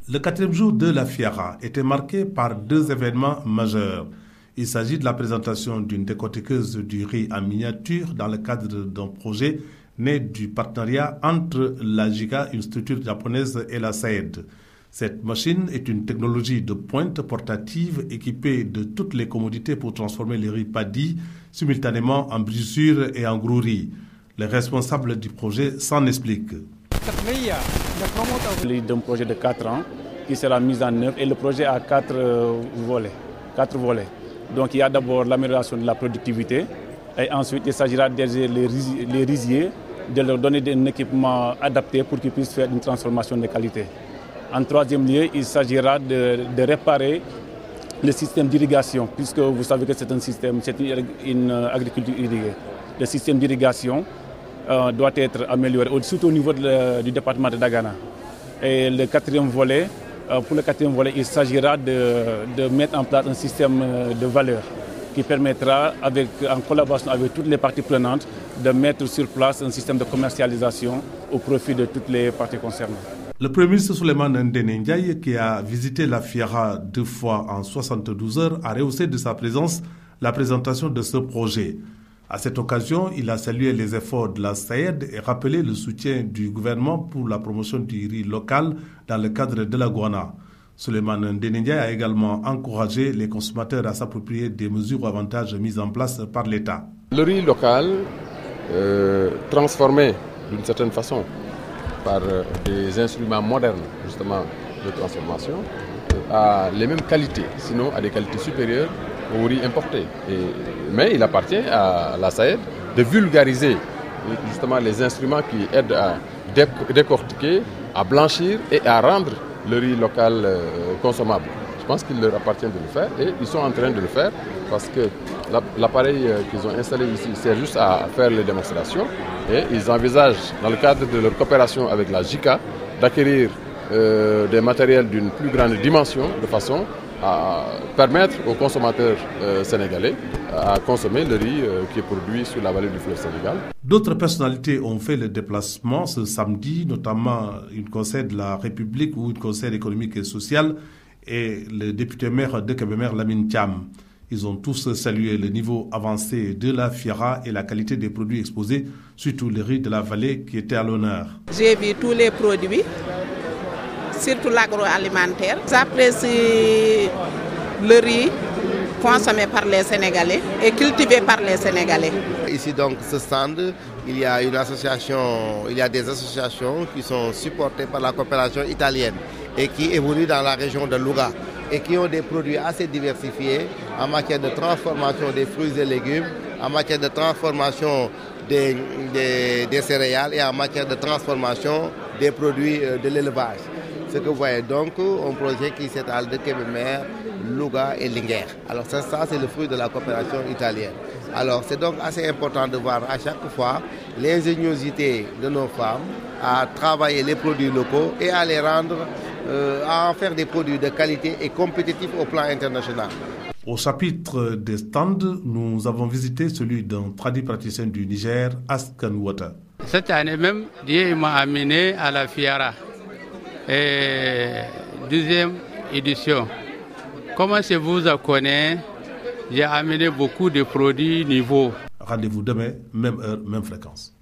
Le 4e jour de la Fiara était marqué par 2 événements majeurs. Il s'agit de la présentation d'une décortiqueuse du riz en miniature dans le cadre d'un projet né du partenariat entre la JICA, une structure japonaise, et la SAED. Cette machine est une technologie de pointe portative équipée de toutes les commodités pour transformer le riz paddy simultanément en brisure et en gros riz. Les responsables du projet s'en expliquent. C'est un projet de 4 ans qui sera mis en œuvre et le projet a 4 volets. Donc il y a d'abord l'amélioration de la productivité et ensuite il s'agira d'aider les riziers, de leur donner un équipement adapté pour qu'ils puissent faire une transformation de qualité. En 3e lieu, il s'agira de réparer le système d'irrigation, puisque vous savez que c'est une agriculture irriguée. Le système d'irrigation doit être amélioré, surtout au niveau du département de Dagana. Et le 4e volet, pour le 4e volet, il s'agira de mettre en place un système de valeur qui permettra, en collaboration avec toutes les parties prenantes, de mettre sur place un système de commercialisation au profit de toutes les parties concernées. Le Premier ministre Souleymane Ndéné Ndiaye, qui a visité la Fiara 2 fois en 72 heures, a rehaussé de sa présence la présentation de ce projet. À cette occasion, il a salué les efforts de la SAED et rappelé le soutien du gouvernement pour la promotion du riz local dans le cadre de la Guana. Souleymane Ndéné Ndiaye a également encouragé les consommateurs à s'approprier des mesures ou avantages mises en place par l'État. Le riz local, transformé d'une certaine façon par des instruments modernes justement de transformation, a les mêmes qualités, sinon à des qualités supérieures au riz importé. Mais il appartient à la SAED de vulgariser justement les instruments qui aident à décortiquer, à blanchir et à rendre le riz local consommable. Je pense qu'il leur appartient de le faire et ils sont en train de le faire parce que l'appareil qu'ils ont installé ici sert juste à faire les démonstrations et ils envisagent, dans le cadre de leur coopération avec la JICA, d'acquérir des matériels d'une plus grande dimension de façon à permettre aux consommateurs sénégalais à consommer le riz qui est produit sur la vallée du fleuve Sénégal. D'autres personnalités ont fait le déplacement ce samedi, notamment une conseillère de la République ou une conseillère économique et sociale et le député maire de Kébémer, Lamine Thiam. Ils ont tous salué le niveau avancé de la Fiara et la qualité des produits exposés, surtout le riz de la vallée qui était à l'honneur. J'ai vu tous les produits, surtout l'agroalimentaire. J'apprécie le riz consommé par les Sénégalais et cultivé par les Sénégalais. Ici donc ce stand, il y a des associations qui sont supportées par la coopération italienne et qui évoluent dans la région de Louga et qui ont des produits assez diversifiés en matière de transformation des fruits et légumes, en matière de transformation des céréales et en matière de transformation des produits de l'élevage. Ce que vous voyez donc, un projet qui s'étale de Kébémer, Louga et Linguère. Alors ça c'est le fruit de la coopération italienne. Alors c'est donc assez important de voir à chaque fois l'ingéniosité de nos femmes à travailler les produits locaux et à les rendre, à en faire des produits de qualité et compétitifs au plan international. Au chapitre des stands, nous avons visité celui d'un praticien du Niger, Askan Water. Cette année même, Dieu m'a amené à la Fiara, 2e édition. Comment je vous connais, j'ai amené beaucoup de produits nouveaux. Rendez-vous demain, même heure, même fréquence.